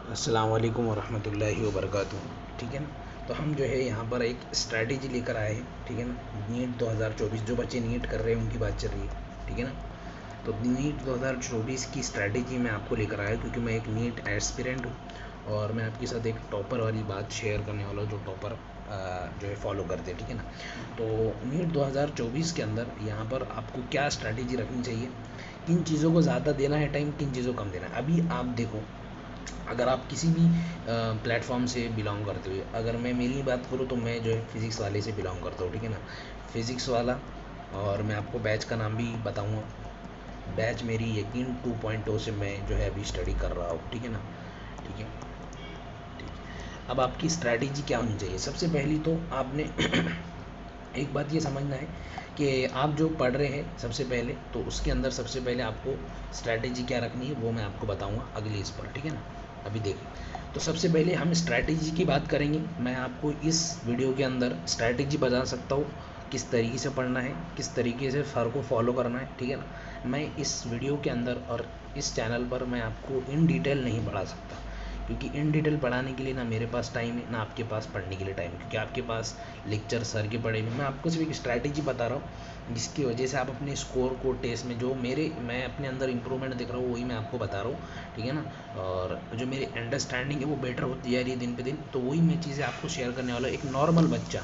अस्सलाम वालेकुम वरहमतुल्लाहि वबरकातुहू। ठीक है ना। तो हम जो है यहाँ पर एक स्ट्रैटेजी लेकर आए हैं। ठीक है ना। नीट 2024 जो बच्चे नीट कर रहे हैं उनकी बात चल रही है। ठीक है ना। तो नीट 2024 की स्ट्रैटेजी मैं आपको लेकर आया क्योंकि मैं एक नीट एस्पिरेंट हूँ और मैं आपके साथ एक टॉपर वाली बात शेयर करने वाला हूँ जो टॉपर जो है फॉलो करते हैं। ठीक है ना। तो नीट 2024 के अंदर यहाँ पर आपको क्या स्ट्रैटेजी रखनी चाहिए, किन चीज़ों को ज़्यादा देना है टाइम, किन चीज़ों को कम देना है। अभी आप देखो, अगर आप किसी भी प्लेटफॉर्म से बिलोंग करते हुए, अगर मैं मेरी बात करूँ तो मैं जो है फ़िज़िक्स वाले से बिलोंग करता हूँ। ठीक है ना। फ़िज़िक्स वाला। और मैं आपको बैच का नाम भी बताऊँगा। बैच मेरी यकीन 2.0 से मैं जो है अभी स्टडी कर रहा हूँ। ठीक है ना। ठीक है। ठीक है। अब आपकी स्ट्रैटेजी क्या होनी चाहिए? सबसे पहली तो आपने एक बात ये समझना है कि आप जो पढ़ रहे हैं सबसे पहले, तो उसके अंदर सबसे पहले आपको स्ट्रैटेजी क्या रखनी है वो मैं आपको बताऊंगा अगली इस पर। ठीक है ना। अभी देखिए, तो सबसे पहले हम स्ट्रैटेजी की बात करेंगे। मैं आपको इस वीडियो के अंदर स्ट्रैटेजी बता सकता हूँ किस तरीके से पढ़ना है, किस तरीके से सर को फॉलो करना है। ठीक है ना। मैं इस वीडियो के अंदर और इस चैनल पर मैं आपको इन डिटेल नहीं पढ़ा सकता क्योंकि इन डिटेल पढ़ाने के लिए ना मेरे पास टाइम है ना आपके पास पढ़ने के लिए टाइम है, क्योंकि आपके पास लेक्चर सर के पढ़े हुए। मैं आपको सिर्फ एक स्ट्रैटेजी बता रहा हूँ जिसकी वजह से आप अपने स्कोर को टेस्ट में जो मैं अपने अंदर इंप्रूवमेंट देख रहा हूँ वही मैं आपको बता रहा हूँ। ठीक है ना। और जो मेरी अंडरस्टैंडिंग है वो बेटर होती जा रही है दिन पे दिन, तो वही मैं चीज़ें आपको शेयर करने वाला हूँ। एक नॉर्मल बच्चा,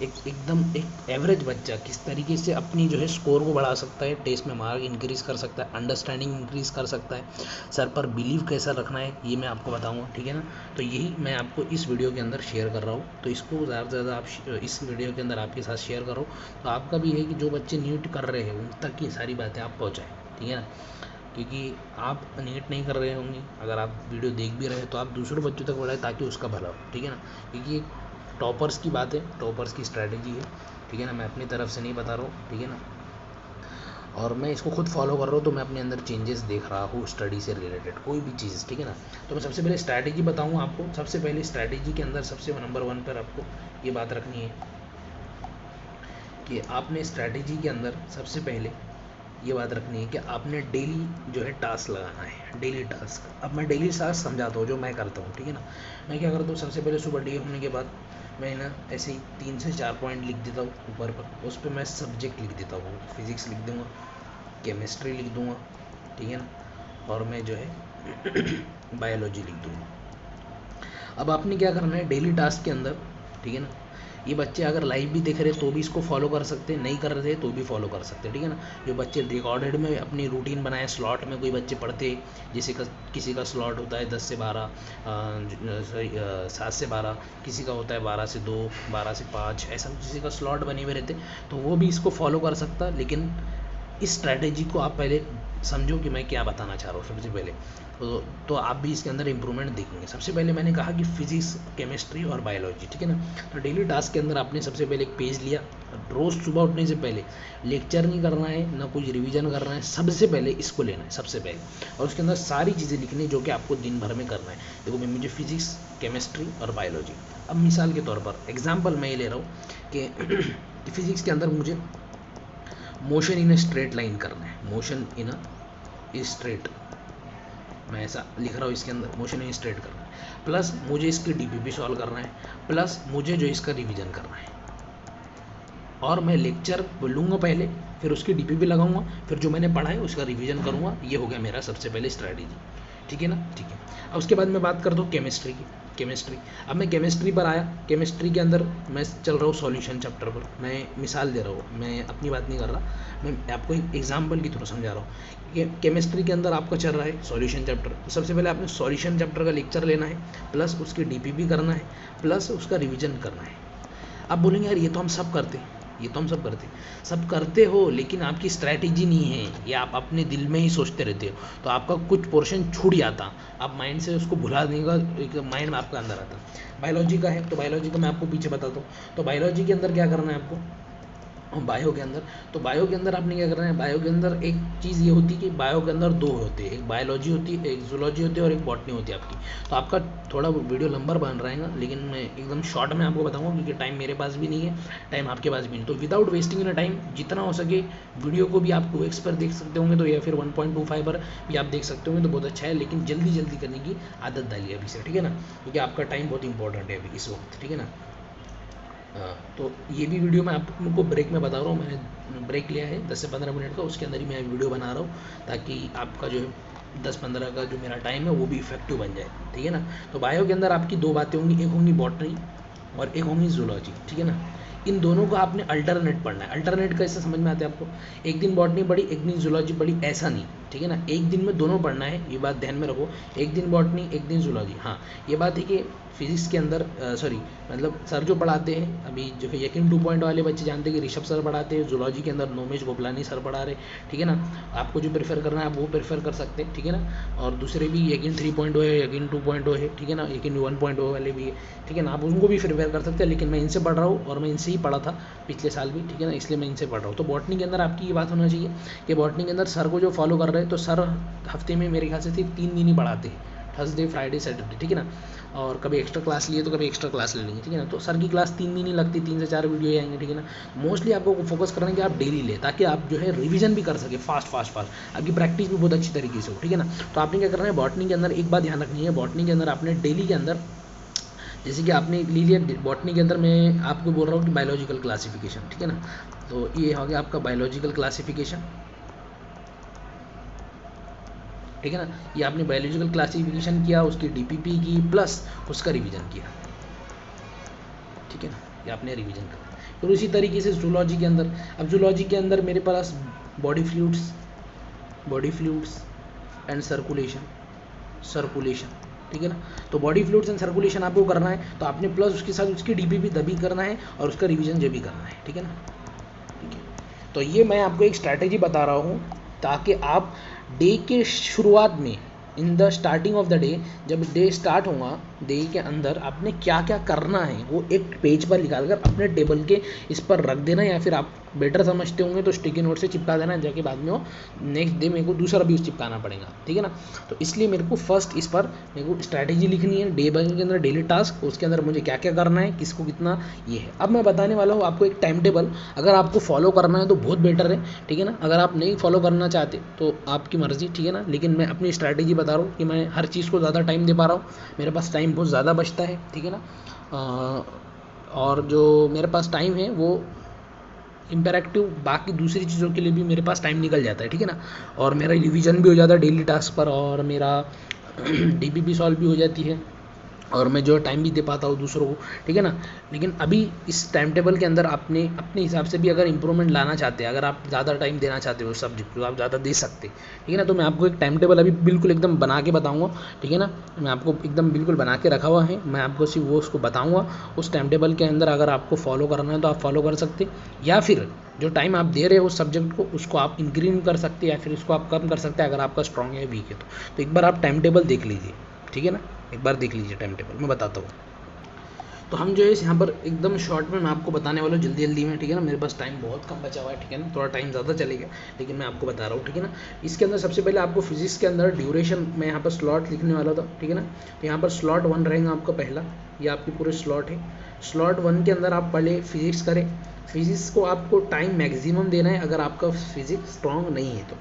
एकदम एक एवरेज बच्चा किस तरीके से अपनी जो है स्कोर को बढ़ा सकता है, टेस्ट में मार्क इंक्रीज़ कर सकता है, अंडरस्टैंडिंग इंक्रीज़ कर सकता है, सर पर बिलीव कैसा रखना है, ये मैं आपको बताऊंगा। ठीक है ना। तो यही मैं आपको इस वीडियो के अंदर शेयर कर रहा हूँ, तो इसको ज़्यादा से ज़्यादा आप इस वीडियो के अंदर आपके साथ शेयर करो। तो आपका भी है कि जो बच्चे नीट कर रहे हैं उन तक ये सारी बातें आप पहुँचाएँ। ठीक है ना। क्योंकि आप नीट नहीं कर रहे होंगे, अगर आप वीडियो देख भी रहे हैं तो आप दूसरे बच्चों तक बढ़ाएं ताकि उसका भला हो। ठीक है ना। क्योंकि टॉपर्स की बात है, टॉपर्स की स्ट्रैटेजी है। ठीक है ना। मैं अपनी तरफ से नहीं बता रहा हूँ। ठीक है ना। और मैं इसको खुद फॉलो कर रहा हूँ, तो मैं अपने अंदर चेंजेस देख रहा हूँ स्टडी से रिलेटेड कोई भी चीज़। ठीक है ना। तो मैं सबसे पहले स्ट्रैटेजी बताऊँगा आपको। सबसे पहले स्ट्रैटेजी के अंदर सबसे नंबर 1 पर आपको ये बात रखनी है कि आपने स्ट्रैटेजी के अंदर सबसे पहले ये बात रखनी है कि आपने डेली जो है टास्क लगाना है, डेली टास्क। अब मैं डेली टास्क समझाता हूँ जो मैं करता हूँ। ठीक है ना। मैं क्या करता हूँ, सबसे पहले सुबह डे होने के बाद मैं ना ऐसे ही 3 से 4 पॉइंट लिख देता हूँ ऊपर पर। उस पर मैं सब्जेक्ट लिख देता हूँ, फिज़िक्स लिख दूँगा, केमिस्ट्री लिख दूँगा। ठीक है ना। और मैं जो है बायोलॉजी लिख दूँगा। अब आपने क्या करना है डेली टास्क के अंदर। ठीक है ना। ये बच्चे अगर लाइव भी देख रहे तो भी इसको फॉलो कर सकते हैं, नहीं कर रहे तो भी फॉलो कर सकते हैं। ठीक है ना। जो बच्चे रिकॉर्डेड में अपनी रूटीन बनाए, स्लॉट में कोई बच्चे पढ़ते, जैसे किसी का स्लॉट होता है 10 से 12, 7 से 12, किसी का होता है 12 से 2, 12 से 5, ऐसा किसी का स्लॉट बने हुए रहते, तो वो भी इसको फॉलो कर सकता। लेकिन इस स्ट्रैटेजी को आप पहले समझो कि मैं क्या बताना चाह रहा हूँ। सबसे पहले तो आप भी इसके अंदर इंप्रूवमेंट देखेंगे। सबसे पहले मैंने कहा कि फिजिक्स, केमिस्ट्री और बायोलॉजी। ठीक है ना। तो डेली टास्क के अंदर आपने सबसे पहले एक पेज लिया, रोज़ सुबह उठने से पहले लेक्चर नहीं करना है ना कुछ रिवीजन करना है, सबसे पहले इसको लेना है सबसे पहले, और उसके अंदर सारी चीज़ें लिखनी जो कि आपको दिन भर में करना है। देखो मैं मुझे फिजिक्स, केमिस्ट्री और बायोलॉजी। अब मिसाल के तौर पर एग्जाम्पल मैं ये ले रहा हूँ कि फिजिक्स के अंदर मुझे मोशन इन स्ट्रेट लाइन करना है, मोशन इन स्ट्रेट, मैं ऐसा लिख रहा हूँ इसके अंदर मोशन इन स्ट्रेट करना है, प्लस मुझे इसकी डीपीपी सॉल्व करना है, प्लस मुझे जो इसका रिवीजन करना है। और मैं लेक्चर बोलूँगा पहले, फिर उसकी डीपीपी लगाऊंगा, फिर जो मैंने पढ़ा है उसका रिवीजन करूँगा। ये हो गया मेरा सबसे पहले स्ट्रैटेजी। ठीक है ना। ठीक है। अब उसके बाद मैं बात करता हूँ केमिस्ट्री की। केमिस्ट्री, अब मैं केमिस्ट्री पर आया। केमिस्ट्री के अंदर मैं चल रहा हूँ सॉल्यूशन चैप्टर पर। मैं मिसाल दे रहा हूँ, मैं अपनी बात नहीं कर रहा, मैं आपको एक एग्जाम्पल की थ्रू समझा रहा हूँ कि केमिस्ट्री के अंदर आपका चल रहा है सॉल्यूशन चैप्टर। तो सबसे पहले आपने सॉल्यूशन चैप्टर का लेक्चर लेना है, प्लस उसकी डीपीपी करना है, प्लस उसका रिविजन करना है। आप बोलेंगे यार ये तो हम सब करते हैं, ये तो हम सब करते हो, लेकिन आपकी स्ट्रैटेजी नहीं है, ये आप अपने दिल में ही सोचते रहते हो, तो आपका कुछ पोर्शन छूट जाता, आप माइंड से उसको भुला देने का एक माइंड में आपका अंदर आता। बायोलॉजी का है तो बायोलॉजी का मैं आपको पीछे बताता हूँ। तो बायोलॉजी के अंदर क्या करना है आपको, और बायो के अंदर, तो बायो के अंदर आपने क्या करना है, बायो के अंदर एक चीज़ ये होती है कि बायो के अंदर दो होते हैं, एक बायोलॉजी होती है, एक जूलॉजी होती है और एक बॉटनी होती है आपकी। तो आपका थोड़ा वीडियो लंबा बन रहेगा, लेकिन मैं एकदम शॉर्ट में आपको बताऊंगा क्योंकि टाइम मेरे पास भी नहीं है, टाइम आपके पास भी नहीं। तो विदाउट वेस्टिंग इन टाइम जितना हो सके वीडियो को भी आप 2x पर देख सकते होंगे तो, या फिर 1.25 पर भी आप देख सकते होंगे तो बहुत अच्छा है, लेकिन जल्दी जल्दी करने की आदत डालिए अभी से, ठीक है ना, क्योंकि आपका टाइम बहुत इंपॉर्टेंट है अभी इस वक्त, ठीक है ना। तो ये भी वीडियो मैं आपको ब्रेक में बता रहा हूँ, मैंने ब्रेक लिया है 10 से 15 मिनट का, उसके अंदर ही मैं वीडियो बना रहा हूँ ताकि आपका जो 10-15 का जो मेरा टाइम है वो भी इफेक्टिव बन जाए, ठीक है ना। तो बायो के अंदर आपकी दो बातें होंगी, एक होंगी बॉटनी और एक होंगी जूलॉजी, ठीक है ना। इन दोनों को आपने अल्टरनेट पढ़ना है। अल्टरनेट कैसे समझ में आते हैं आपको, एक दिन बॉटनी पढ़ी एक दिन जूलॉजी पढ़ी, ऐसा नहीं, ठीक है ना, एक दिन में दोनों पढ़ना है, ये बात ध्यान में रखो, एक दिन बॉटनी एक दिन जूलॉजी। हाँ, ये बात है कि फिजिक्स के अंदर सॉरी मतलब सर जो पढ़ाते हैं अभी जो है यकीन 2 पॉइंट वाले बच्चे जानते हैं कि ऋषभ सर पढ़ाते हैं, जूलॉजी के अंदर नोमेश गोपलानी सर पढ़ा रहे, ठीक है ना। आपको जो प्रेफर करना है आप वो प्रेफर कर सकते हैं, ठीक है ना। और दूसरे भी यकीन 3.0 है, यकीन 2.0 है, ठीक है ना, यकीन 1.0 वाले भी है, ठीक है ना, आप उनको भी प्रेफर कर सकते हैं। लेकिन मैं इनसे पढ़ रहा हूँ और मैं इनसे ही पढ़ा था पिछले साल भी, ठीक है ना, इसलिए मैं इनसे पढ़ रहा हूँ। तो बॉटनी के अंदर आपकी ये बात होना चाहिए कि बॉटनी के अंदर सर को जो फॉलो कर रहे हैं तो सर हफ्ते में मेरे ख्याल से सिर्फ 3 दिन ही पढ़ाते हैं, थर्सडे फ्राइडे सैटरडे, ठीक है ना। और कभी एक्स्ट्रा क्लास लिए तो कभी एक्स्ट्रा क्लास ले लेंगे, ठीक है ना। तो सर की क्लास 3 दिन ही लगती, 3 से 4 वीडियो आएंगे, ठीक है ना। मोस्टली आपको फोकस करना है कि आप डेली ले, ताकि आप जो है रिवीजन भी कर सके फास्ट, आपकी प्रैक्टिस भी बहुत अच्छी तरीके से हो, ठीक है ना। तो आपने क्या करना है, बॉटनी के अंदर एक बात ध्यान रखनी है, बॉटनी के अंदर आपने डेली के अंदर जैसे कि आपने ले लिया बॉटनी के अंदर, मैं आपको बोल रहा हूँ कि बायोलॉजिकल क्लासिफिकेशन, ठीक है ना। तो ये हो गया आपका बायोलॉजिकल क्लासिफिकेशन, ठीक है ना। ये आपने बायोलॉजिकल क्लासिफिकेशन किया, उसकी डीपीपी की प्लस उसका रिवीजन किया, ठीक है ना, ये आपने रिवीजन करा। फिर उसी तरीके से जूलॉजी के अंदर, अब जूलॉजी के अंदर मेरे पास बॉडी फ्लूइड्स एंड सर्कुलेशन, ठीक है ना। तो बॉडी फ्लूइड्स एंड सर्कुलेशन आपको करना है, तो आपने प्लस उसके साथ उसकी डीपीपी तभी करना है और उसका रिवीजन जब भी करना है, ठीक है ना, ठीक है। तो ये मैं आपको एक स्ट्रैटेजी बता रहा हूँ ताकि आप डे के शुरुआत में, in the starting of the day, जब डे स्टार्ट होगा डे के अंदर आपने क्या क्या करना है वो एक पेज पर निकाल कर अपने टेबल के इस पर रख देना, या फिर आप बेटर समझते होंगे तो स्टिकी नोट से चिपका देना, जाके बाद में वो नेक्स्ट डे मेरे को दूसरा भी चिपकाना पड़ेगा, ठीक है ना। तो इसलिए मेरे को फर्स्ट इस पर मेरे को स्ट्रैटेजी लिखनी है, डे बाय के अंदर डेली टास्क, उसके अंदर मुझे क्या क्या करना है, किसको कितना, ये है। अब मैं बताने वाला हूँ आपको एक टाइम टेबल, अगर आपको फॉलो करना है तो बहुत बेटर है, ठीक है ना। अगर आप नहीं फॉलो करना चाहते तो आपकी मर्जी, ठीक है ना। लेकिन मैं अपनी स्ट्रैटेजी बता रहा हूँ कि मैं हर चीज़ को ज़्यादा टाइम दे पा रहा हूँ, मेरे पास टाइम बहुत ज़्यादा बचता है, ठीक है ना। और जो मेरे पास टाइम है वो इंटरैक्टिव बाकी दूसरी चीज़ों के लिए भी मेरे पास टाइम निकल जाता है, ठीक है ना। और मेरा रिवीजन भी हो जाता है डेली टास्क पर, और मेरा डीपीपी सॉल्व भी हो जाती है, और मैं जो टाइम भी दे पाता हूँ दूसरों को, ठीक है ना। लेकिन अभी इस टाइम टेबल के अंदर आपने अपने हिसाब से भी अगर इंप्रूवमेंट लाना चाहते हैं, अगर आप ज़्यादा टाइम देना चाहते हो सब्जेक्ट को, आप ज़्यादा दे सकते, ठीक है ना। तो मैं आपको एक टाइम टेबल अभी बिल्कुल एकदम बना के बताऊँगा, ठीक है ना। मैं आपको एकदम बिल्कुल बना के रखा हुआ है, मैं आपको सिर्फ वो उसको बताऊँगा। उस टाइम टेबल के अंदर अगर आपको फॉलो करना है तो आप फॉलो कर सकते, या फिर जो टाइम आप दे रहे हो उस सब्जेक्ट को उसको आप इंक्रीज कर सकते हैं, या फिर उसको आप कम कर सकते हैं अगर आपका स्ट्रॉन्ग है वीक है तो एक बार आप टाइम टेबल देख लीजिए, ठीक है ना। एक बार देख लीजिए टाइम टेबल, मैं बताता हूँ। तो हम जो है यहाँ पर एकदम शॉर्ट में मैं आपको बताने वाला हूँ, जल्दी में, ठीक है ना। मेरे पास टाइम बहुत कम बचा हुआ है, ठीक है ना, थोड़ा टाइम ज़्यादा चलेगा लेकिन मैं आपको बता रहा हूँ, ठीक है ना। इसके अंदर सबसे पहले आपको फिजिक्स के अंदर ड्यूरेशन, मैं यहाँ पर स्लॉट लिखने वाला था, ठीक है ना। तो यहाँ पर स्लॉट 1 रहेगा आपका पहला, ये आपकी पूरे स्लॉट है। स्लॉट 1 के अंदर आप पहले फिजिक्स करें, फिजिक्स को आपको टाइम मैक्सिमम देना है अगर आपका फिजिक्स स्ट्रॉन्ग नहीं है तो,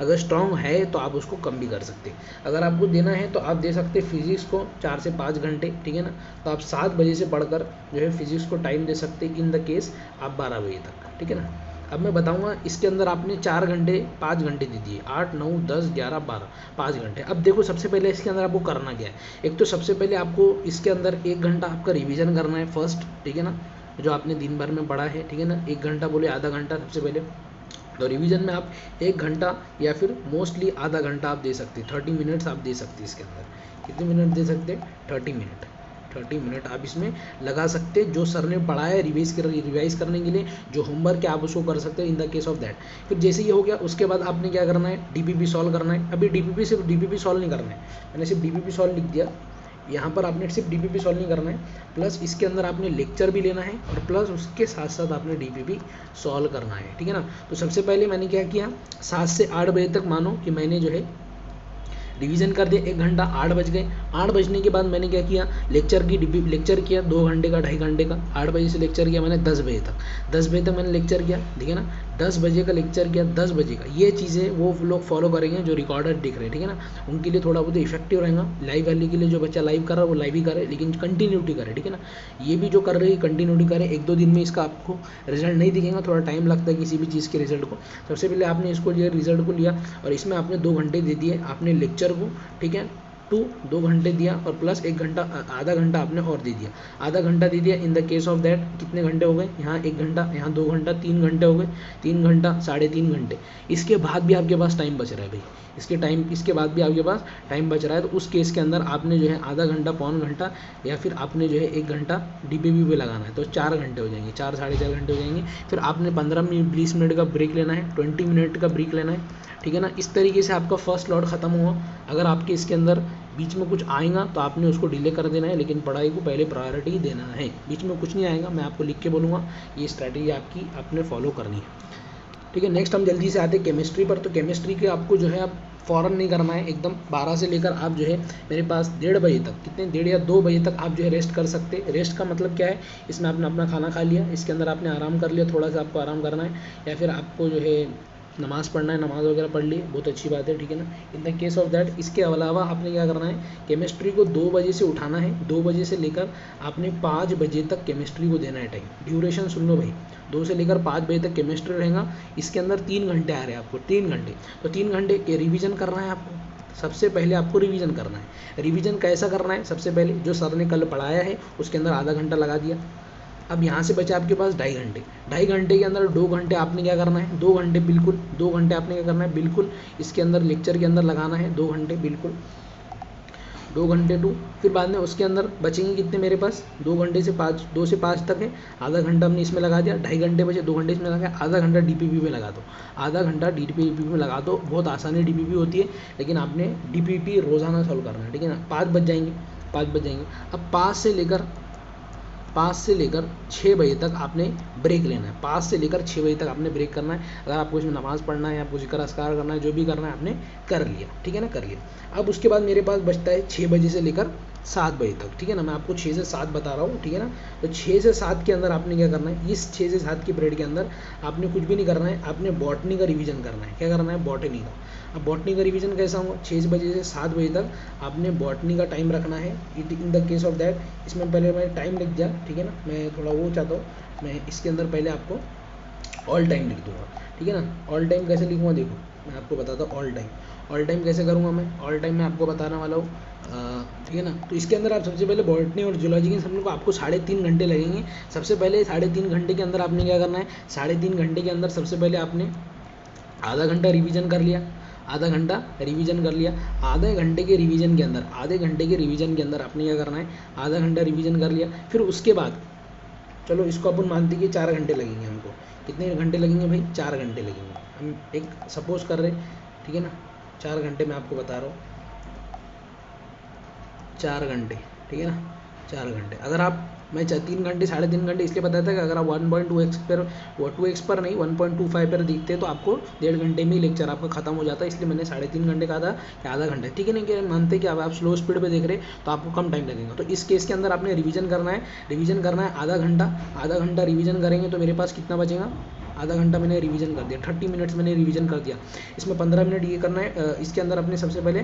अगर स्ट्रॉन्ग है तो आप उसको कम भी कर सकते हैं। अगर आपको देना है तो आप दे सकते हैं फिजिक्स को 4 से 5 घंटे, ठीक है ना। तो आप 7 बजे से पढ़कर जो है फिजिक्स को टाइम दे सकते हैं, इन द केस आप 12 बजे तक, ठीक है ना। अब मैं बताऊंगा इसके अंदर आपने 4 घंटे 5 घंटे दे दिए, 8 9 10 11 12 5 घंटे। अब देखो सबसे पहले इसके अंदर आपको करना क्या है, एक तो सबसे पहले आपको इसके अंदर 1 घंटा आपका रिवीजन करना है फर्स्ट, ठीक है ना, जो आपने दिन भर में पढ़ा है, ठीक है ना। 1 घंटा बोले आधा घंटा सबसे पहले, तो रिवीजन में आप 1 घंटा या फिर मोस्टली आधा घंटा आप दे सकते हैं, 30 मिनट्स आप दे सकते हैं इसके अंदर। कितने मिनट दे सकते हैं, 30 मिनट आप इसमें लगा सकते हैं। जो सर ने पढ़ाया है रिवाइज करने के लिए जो होमवर्क है आप उसको कर सकते हैं in the case of that. फिर जैसे ये हो गया उसके बाद आपने क्या करना है, डीपीपी सॉल्व करना है। अभी डीपीपी सिर्फ डीपीपी सॉल्व नहीं करना है, मैंने सिर्फ डीपीपी सॉल्व लिख दिया, यहाँ पर आपने सिर्फ डीपीपी सॉल्व नहीं करना है, प्लस इसके अंदर आपने लेक्चर भी लेना है और प्लस उसके साथ साथ आपने डीपीपी सॉल्व करना है, ठीक है ना। तो सबसे पहले मैंने क्या किया, 7 से 8 बजे तक मानो कि मैंने जो है रिवीजन कर दिया, 1 घंटा, 8 बज गए। 8 बजने के बाद मैंने क्या किया, लेक्चर किया 2 घंटे का, 2.5 घंटे का। 8 बजे से लेक्चर किया मैंने 10 बजे तक, 10 बजे तक मैंने लेक्चर किया, ठीक है ना। 10 बजे का लेक्चर किया, 10 बजे का। ये चीज़ें वो लोग फॉलो करेंगे जो रिकॉर्डर दिख रहे हैं, ठीक है ना। उनके लिए थोड़ा बहुत इफेक्टिव रहेगा। लाइव वाले के लिए जो बच्चा लाइव कर रहा है वो लाइव ही करे, लेकिन कंटिन्यूटी करे, ठीक है ना। ये भी जो कर रहे हैं कंटिन्यूटी करे, 1-2 दिन में इसका आपको रिजल्ट नहीं दिखेगा, थोड़ा टाइम लगता है किसी भी चीज़ के रिजल्ट को। सबसे पहले आपने इसको लिया, रिजल्ट को लिया, और इसमें आपने 2 घंटे दे दिए आपने लेक्चर को, ठीक है। 2 घंटे दिया और प्लस 1 घंटा, आधा घंटा आपने और दे दिया, आधा घंटा दे दिया। In the case of that कितने घंटे हो गए, यहाँ 1 घंटा, यहाँ 2 घंटा, 3 घंटे हो गए, 3 घंटा, 3.5 घंटे। इसके बाद भी आपके पास टाइम बच रहा है भाई, इसके बाद भी आपके पास टाइम बच रहा है। तो उस केस के अंदर आपने जो है आधा घंटा, पौन घंटा, या फिर आपने जो है 1 घंटा डीपीपी पे लगाना है, तो 4 घंटे हो जाएंगे, 4 साढ़े 4 घंटे हो जाएंगे। फिर आपने 15 मिनट 20 मिनट का ब्रेक लेना है, 20 मिनट का ब्रेक लेना है, ठीक है ना। इस तरीके से आपका फर्स्ट लॉट खत्म हुआ। अगर आपके इसके अंदर बीच में कुछ आएगा तो आपने उसको डिले कर देना है, लेकिन पढ़ाई को पहले प्रायोरिटी देना है। बीच में कुछ नहीं आएगा, मैं आपको लिख के बोलूँगा, ये स्ट्रैटेजी आपकी आपने फॉलो करनी है, ठीक है। नेक्स्ट हम जल्दी से आते हैं केमिस्ट्री पर। तो केमिस्ट्री के आपको जो है आप फ़ौरन नहीं करना है, एकदम 12 से लेकर आप जो है मेरे पास 1:30 बजे तक, कितने 1:30 या 2 बजे तक आप जो है रेस्ट कर सकते हैं। रेस्ट का मतलब क्या है, इसमें आपने अपना खाना खा लिया, इसके अंदर आपने आराम कर लिया, थोड़ा सा आपको आराम करना है, या फिर आपको जो है नमाज़ पढ़ना है, नमाज़ वगैरह पढ़ ली, बहुत अच्छी बात है, ठीक है ना। In the case of that इसके अलावा आपने क्या करना है, केमिस्ट्री को 2 बजे से उठाना है, 2 बजे से लेकर आपने 5 बजे तक केमिस्ट्री को देना है टाइम। ड्यूरेशन सुन लो भाई, 2 से लेकर 5 बजे तक केमिस्ट्री रहेगा। इसके अंदर 3 घंटे आ रहे हैं आपको, 3 घंटे, तो 3 घंटे के रिवीजन करना है आपको। सबसे पहले आपको रिवीजन करना है। रिवीजन कैसा करना है, सबसे पहले जो सर ने कल पढ़ाया है उसके अंदर आधा घंटा लगा दिया। अब यहाँ से बचा आपके पास 2.5 घंटे, 2.5 घंटे के अंदर 2 घंटे आपने क्या करना है, 2 घंटे बिल्कुल, 2 घंटे आपने क्या करना है, बिल्कुल इसके अंदर लेक्चर के अंदर लगाना है, 2 घंटे बिल्कुल, 2 घंटे टू। फिर बाद में उसके अंदर बचेंगे कितने मेरे पास, 2 घंटे से 5, 2 से 5 तक है, आधा घंटा हमने इसमें लगा दिया, 2.5 घंटे बचे, 2 घंटे इसमें लगा, आधा घंटा डीपीपी में लगा दो, आधा घंटा डीपीपी में लगा दो। बहुत आसानी डीपीपी होती है, लेकिन आपने डीपीपी रोज़ाना सॉल्व करना है, ठीक है ना। 5 बज जाएंगे, 5 बज जाएंगे। अब 5 से लेकर 6 बजे तक आपने ब्रेक लेना है, 5 से लेकर 6 बजे तक आपने ब्रेक करना है। अगर आपको इसमें नमाज़ पढ़ना है, आपको ज़िक्र अस्कार करना है, जो भी करना है आपने कर लिया, ठीक है ना, कर लिया। अब उसके बाद मेरे पास बचता है 6 बजे से लेकर 7 बजे तक, ठीक है ना। मैं आपको 6 से 7 बता रहा हूँ, ठीक है ना। तो 6 से 7 के अंदर आपने क्या करना है, इस 6 से 7 की पीरियड के अंदर आपने कुछ भी नहीं करना है, आपने बॉटनी का रिवीजन करना है। क्या करना है, बॉटनी का। अब बॉटनी का रिवीजन कैसा होगा, 6 बजे से 7 बजे तक आपने बॉटनी का टाइम रखना है। In the case of that इसमें पहले मैं टाइम लिख दिया, ठीक है ना। मैं थोड़ा वो चाहता हूँ, मैं इसके अंदर पहले आपको ऑल टाइम लिख दूंगा, ठीक है ना। ऑल टाइम कैसे लिखूँगा, देखो मैं आपको बताता हूँ ऑल टाइम कैसे करूँगा। मैं ऑल टाइम मैं आपको बताने वाला हूँ, ठीक है ना। तो इसके अंदर आप सबसे पहले बॉटनी और जूलॉजी के सब को आपको 3.5 घंटे लगेंगे। सबसे पहले 3.5 घंटे के अंदर आपने क्या करना है, 3.5 घंटे के अंदर सबसे पहले आपने आधा घंटा रिवीजन कर लिया, आधा घंटा रिवीजन कर लिया। आधे घंटे के रिवीजन के अंदर आपने क्या करना है, आधा घंटा रिवीजन कर लिया। फिर उसके बाद चलो इसको अपन मानते कि 4 घंटे लगेंगे हमको। कितने घंटे लगेंगे भाई, 4 घंटे लगेंगे। हम एक सपोज कर रहे, ठीक है ना, 4 घंटे मैं आपको बता रहा हूँ, 4 घंटे, ठीक है ना, 4 घंटे। अगर आप, मैं 3 घंटे 3.5 घंटे इसलिए बताया था कि अगर आप 1.2x पर 2x पर नहीं 1.25 पर देखते तो आपको 1.5 घंटे में ही लेक्चर आपका खत्म हो जाता है। इसलिए मैंने 3.5 घंटे कहा था कि आधा घंटा, ठीक है ना। कि मानते कि अब आप स्लो स्पीड पे देख रहे तो आपको कम टाइम लगेगा। तो इस केस के अंदर आपने रिवीजन करना है आधा घंटा रिवीजन करेंगे तो मेरे पास कितना बचेगा, आधा घंटा मैंने रिवीजन कर दिया, 30 मिनट्स मैंने रिवीजन कर दिया। इसमें 15 मिनट ये करना है, इसके अंदर अपने सबसे पहले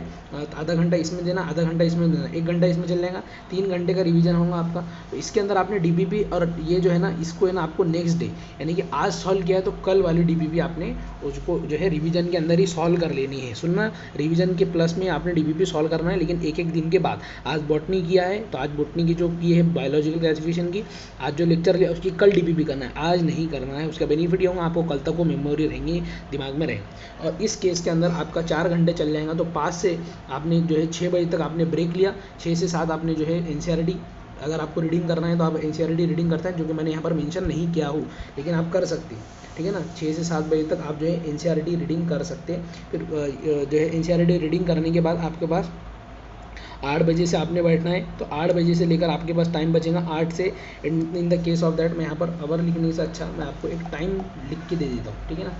आधा घंटा इसमें देना, आधा घंटा इसमें देना, 1 घंटा इसमें चल जाएगा, 3 घंटे का रिवीजन होगा आपका। तो इसके अंदर आपने डीपीपी और ये जो है ना, इसको है ना आपको नेक्स्ट डे यानी कि आज सॉल्व किया है तो कल वाली डीपीपी आपने उसको जो है रिवीजन के अंदर ही सॉल्व कर लेनी है। सुनना, रिवीजन के प्लस में आपने डीपीपी सॉल्व करना है, लेकिन एक दिन के बाद। आज बॉटनी किया है तो आज बॉटनी की जो की है बायोलॉजिकल क्लासिफिकेशन की, आज जो लेक्चर लिया उसकी कल डीपीपी करना है, आज नहीं करना है। उसका बेनिफिट ये होगा, आपको कल तक वो मेमोरी रहेंगी, दिमाग में रहेगा। और इस केस के अंदर आपका 4 घंटे चल जाएगा। तो 5 से आपने जो है 6 बजे तक आपने ब्रेक लिया, 6 से 7 आपने जो है एनसीईआरटी, अगर आपको रीडिंग करना है तो आप एनसीईआरटी रीडिंग करते हैं, जो कि मैंने यहाँ पर मेंशन नहीं किया हूँ, लेकिन आप कर सकते हैं, ठीक है ना। 6 से 7 बजे तक आप जो है एनसीईआरटी रीडिंग कर सकते हैं। फिर जो है एनसीईआरटी रीडिंग करने के बाद आपके पास 8 बजे से आपने बैठना है, तो 8 बजे से लेकर आपके पास टाइम बचेगा 8 से। In the case of that मैं यहाँ पर अवर लिखने से अच्छा मैं आपको एक टाइम लिख के दे देता हूँ, ठीक है ना।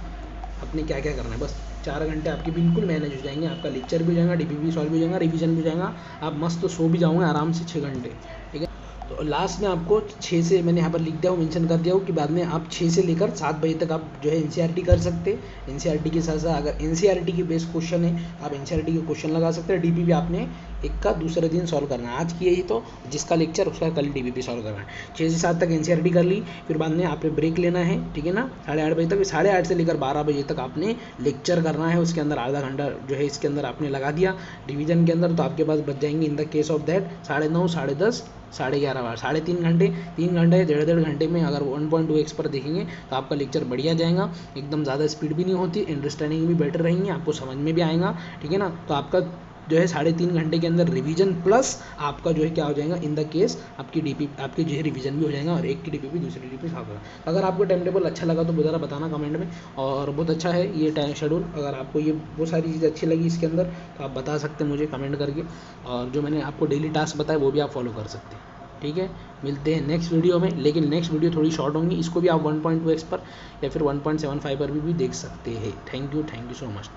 आपने क्या क्या करना है, बस 4 घंटे आपके बिल्कुल मैनेज हो जाएंगे, आपका लेक्चर भी हो जाएगा, डीपीपी सॉल्व भी हो जाएगा, रिवीजन भी हो जाएगा, आप मस्त सो भी जाओगे आराम से 6 घंटे, ठीक है। तो लास्ट में आपको 6 से मैंने यहाँ पर लिख दिया हूँ, मेंशन कर दिया हूँ कि बाद में आप 6 से लेकर 7 बजे तक आप जो है एनसीईआरटी कर सकते हैं। एनसीईआरटी के साथ साथ अगर एनसीईआरटी के बेस्ड क्वेश्चन है आप एनसीईआरटी के क्वेश्चन लगा सकते हैं। डीपीपी आपने एक का दूसरे दिन सॉल्व करना है, आज की यही तो जिसका लेक्चर उसका कल डीपीपी सॉल्व करना है। 6 से 7 तक एनसीईआरटी कर ली, फिर बाद में आपने ब्रेक लेना है, ठीक है ना, 8:30 बजे तक। 8:30 से लेकर 12 बजे तक आपने लेक्चर करना है, उसके अंदर आधा घंटा जो है इसके अंदर आपने लगा दिया रिवीजन के अंदर, तो आपके पास बच जाएंगे in the case of that 9:30, 10:30, 11:30 बार 3.5 घंटे। 3 घंटे 1.5 घंटे में अगर 1.2x पर देखेंगे तो आपका लेक्चर बढ़िया जाएगा, एकदम ज़्यादा स्पीड भी नहीं होती, अंडरस्टैंडिंग भी बेटर रहेंगी, आपको समझ में भी आएगा, ठीक है ना। तो आपका जो है 3.5 घंटे के अंदर रिवीजन प्लस आपका जो है क्या हो जाएगा, इन द केस आपकी आपकी जो है रिवीजन भी हो जाएगा और एक की डीपीपी दूसरी डीपीपी साफ होगा। अगर आपको टाइम टेबल अच्छा लगा तो ज़रा बताना कमेंट में, और बहुत अच्छा है ये टाइम शेड्यूल। अगर आपको ये वो सारी चीज़ें अच्छी लगी इसके अंदर तो आप बता सकते हैं मुझे कमेंट करके, और जो मैंने आपको डेली टास्क बताया वो भी आप फॉलो कर सकते हैं, ठीक है। मिलते हैं नेक्स्ट वीडियो में, लेकिन नेक्स्ट वीडियो थोड़ी शॉर्ट होंगी, इसको भी आप 1.2x पर या फिर 1.75 पर भी देख सकते हैं। Thank you so much.